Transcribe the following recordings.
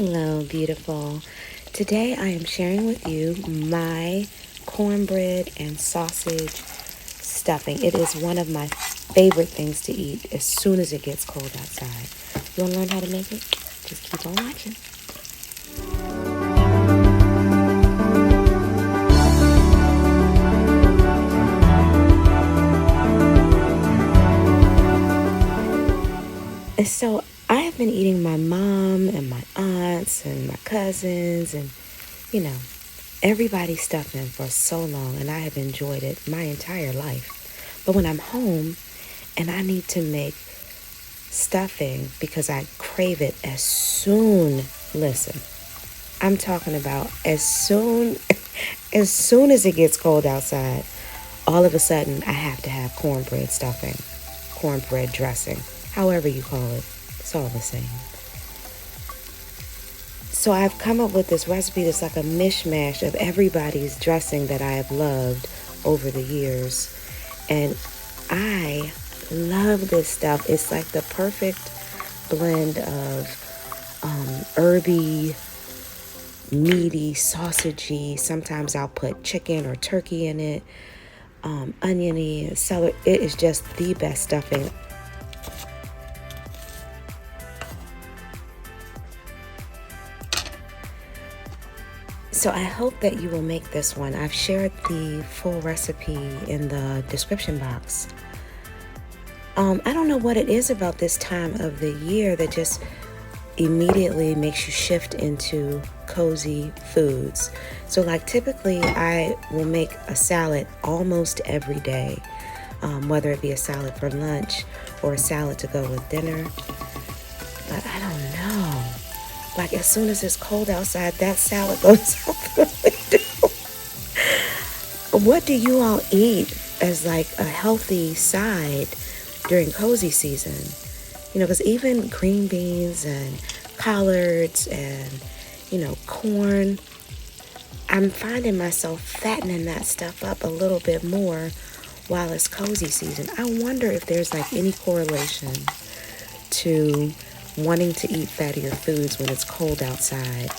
Hello, beautiful. Today I am sharing with you my cornbread and sausage stuffing. It is one of my favorite things to eat as soon as it gets cold outside. You want to learn how to make it? Just keep on watching. And so I have been eating my mom and my aunts and my cousins and, everybody's stuffing for so long, and I have enjoyed it my entire life. But when I'm home and I need to make stuffing because I crave it listen, I'm talking about as soon as it gets cold outside, all of a sudden I have to have cornbread stuffing, cornbread dressing, however you call it. It's all the same. So I've come up with this recipe that's like a mishmash of everybody's dressing that I have loved over the years. And I love this stuff. It's like the perfect blend of herby, meaty, sausagey. Sometimes I'll put chicken or turkey in it, oniony, celery. It is just the best stuffing. So I hope that you will make this one. I've shared the full recipe in the description box. I don't know what it is about this time of the year that just immediately makes you shift into cozy foods. So like typically I will make a salad almost every day, whether it be a salad for lunch or a salad to go with dinner. But I don't know. Like as soon as it's cold outside, that salad goes out the window. What do you all eat as like a healthy side during cozy season? Because even green beans and collards and, corn, I'm finding myself fattening that stuff up a little bit more while it's cozy season. I wonder if there's like any correlation to wanting to eat fattier foods when it's cold outside,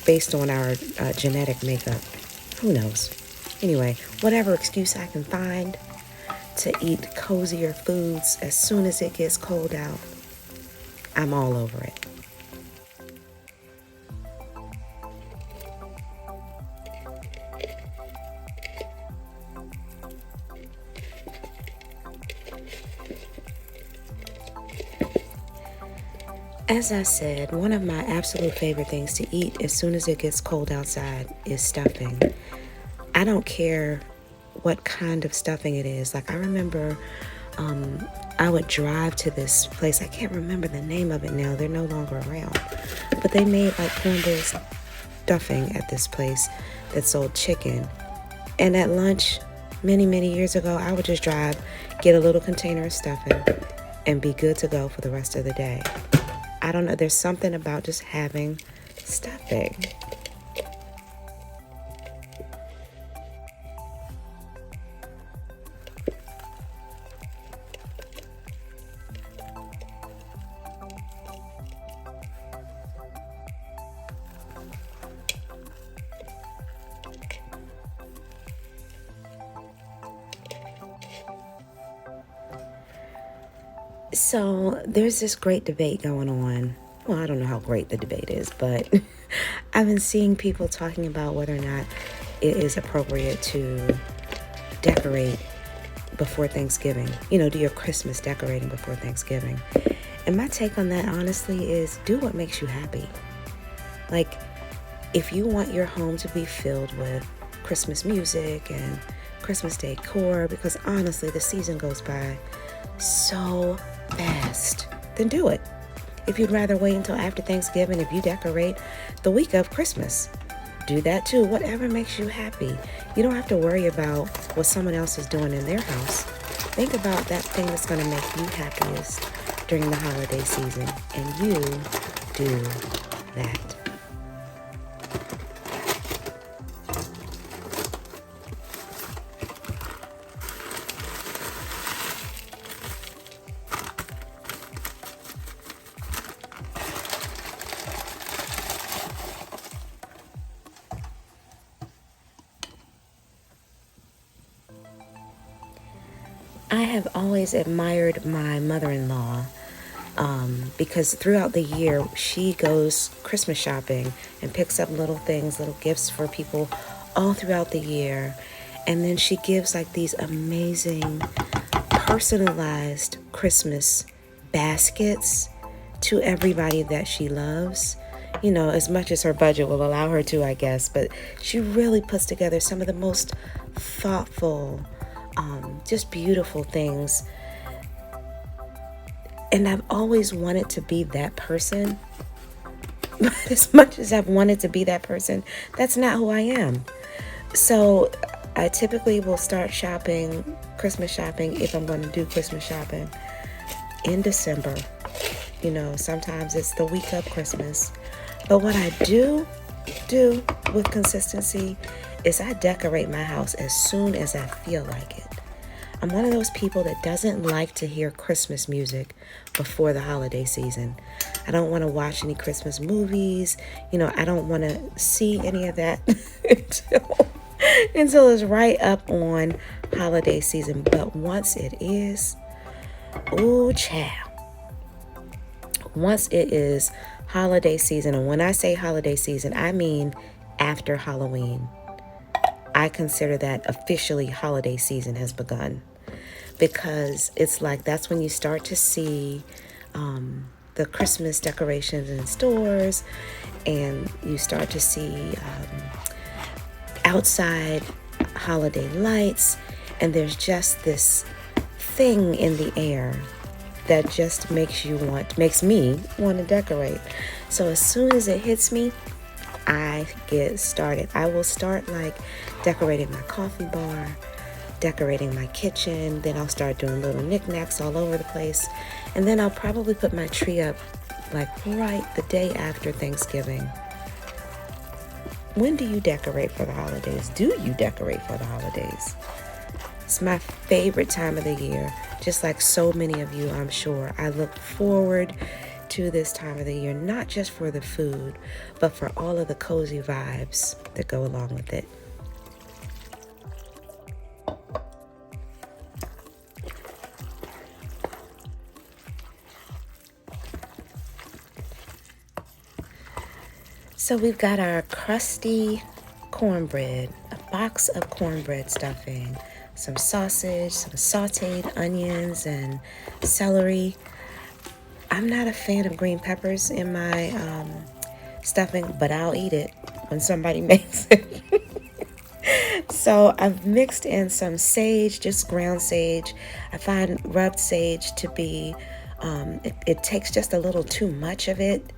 based on our genetic makeup. Who knows? Anyway, whatever excuse I can find to eat cozier foods as soon as it gets cold out, I'm all over it. As I said, one of my absolute favorite things to eat as soon as it gets cold outside is stuffing. I don't care what kind of stuffing it is. Like I remember I would drive to this place. I can't remember the name of it now. They're no longer around. But they made like cornbread stuffing at this place that sold chicken. And at lunch, many, many years ago, I would just drive, get a little container of stuffing, and be good to go for the rest of the day. I don't know. There's something about just having stuffing. So there's this great debate going on. Well, I don't know how great the debate is, but I've been seeing people talking about whether or not it is appropriate to decorate before Thanksgiving. Do your Christmas decorating before Thanksgiving. And my take on that, honestly, is do what makes you happy. Like, if you want your home to be filled with Christmas music and Christmas decor, because honestly, the season goes by so fast, then do it. If you'd rather wait until after Thanksgiving, if you decorate the week of Christmas, do that too. Whatever makes you happy. You don't have to worry about what someone else is doing in their house. Think about that thing that's going to make you happiest during the holiday season, and you do that. I have always admired my mother-in-law because throughout the year she goes Christmas shopping and picks up little things, little gifts for people all throughout the year. And then she gives like these amazing personalized Christmas baskets to everybody that she loves, you know, as much as her budget will allow her to, I guess. But she really puts together some of the most thoughtful, just beautiful things. And I've always wanted to be that person. But as much as I've wanted to be that person, that's not who I am. So I typically will start shopping, Christmas shopping, if I'm going to do Christmas shopping, in December. You know, sometimes it's the week of Christmas. But what I do with consistency is I decorate my house as soon as I feel like it. I'm one of those people that doesn't like to hear Christmas music before the holiday season. I don't want to watch any Christmas movies. You know, I don't want to see any of that until it's right up on holiday season. But once it is, ooh, child. Once it is holiday season, and when I say holiday season, I mean after Halloween. I consider that officially holiday season has begun, because it's like that's when you start to see the Christmas decorations in stores, and you start to see outside holiday lights, and there's just this thing in the air that just makes me want to decorate. So as soon as it hits me, I get started. I will start like decorating my coffee bar, decorating my kitchen, then I'll start doing little knickknacks all over the place, and then I'll probably put my tree up like right the day after Thanksgiving. When do you decorate for the holidays? Do you decorate for the holidays? It's my favorite time of the year. Just like so many of you, I'm sure. I look forward to this time of the year, not just for the food, but for all of the cozy vibes that go along with it. So we've got our crusty cornbread, a box of cornbread stuffing, some sausage, some sautéed onions and celery. I'm not a fan of green peppers in my stuffing, but I'll eat it when somebody makes it. So I've mixed in some sage, just ground sage. I find rubbed sage to be, it takes just a little too much of it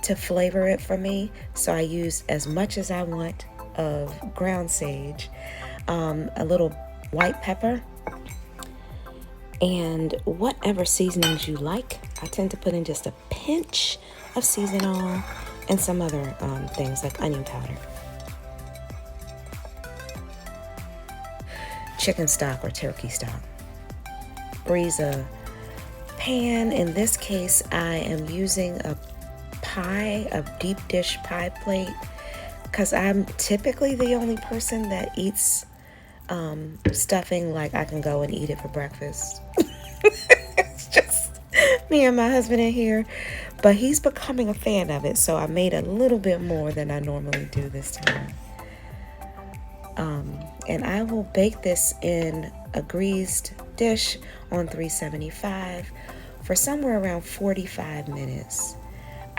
to flavor it for me. So I use as much as I want of ground sage, a little white pepper, and whatever seasonings you like. I tend to put in just a pinch of seasonal and some other things like onion powder. Chicken stock or turkey stock. Grease a pan. In this case, I am using a deep dish pie plate, because I'm typically the only person that eats stuffing like I can go and eat it for breakfast. It's just me and my husband in here, but he's becoming a fan of it, so I made a little bit more than I normally do this time. And I will bake this in a greased dish on 375 for somewhere around 45 minutes.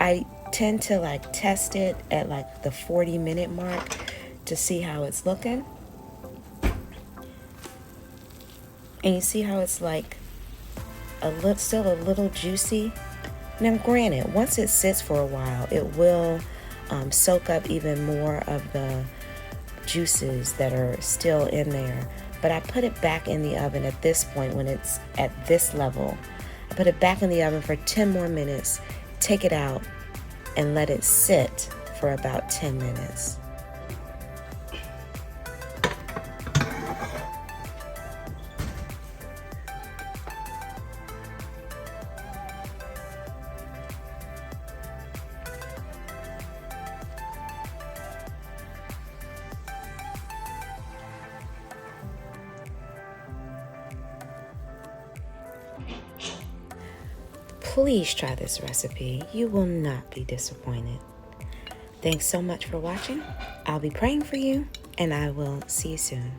I tend to like test it at like the 40-minute mark to see how it's looking. And you see how it's like still a little juicy. Now granted, once it sits for a while, it will soak up even more of the juices that are still in there. But I put it back in the oven at this point when it's at this level. I put it back in the oven for 10 more minutes, take it out, and let it sit for about 10 minutes. Please try this recipe. You will not be disappointed. Thanks so much for watching. I'll be praying for you, and I will see you soon.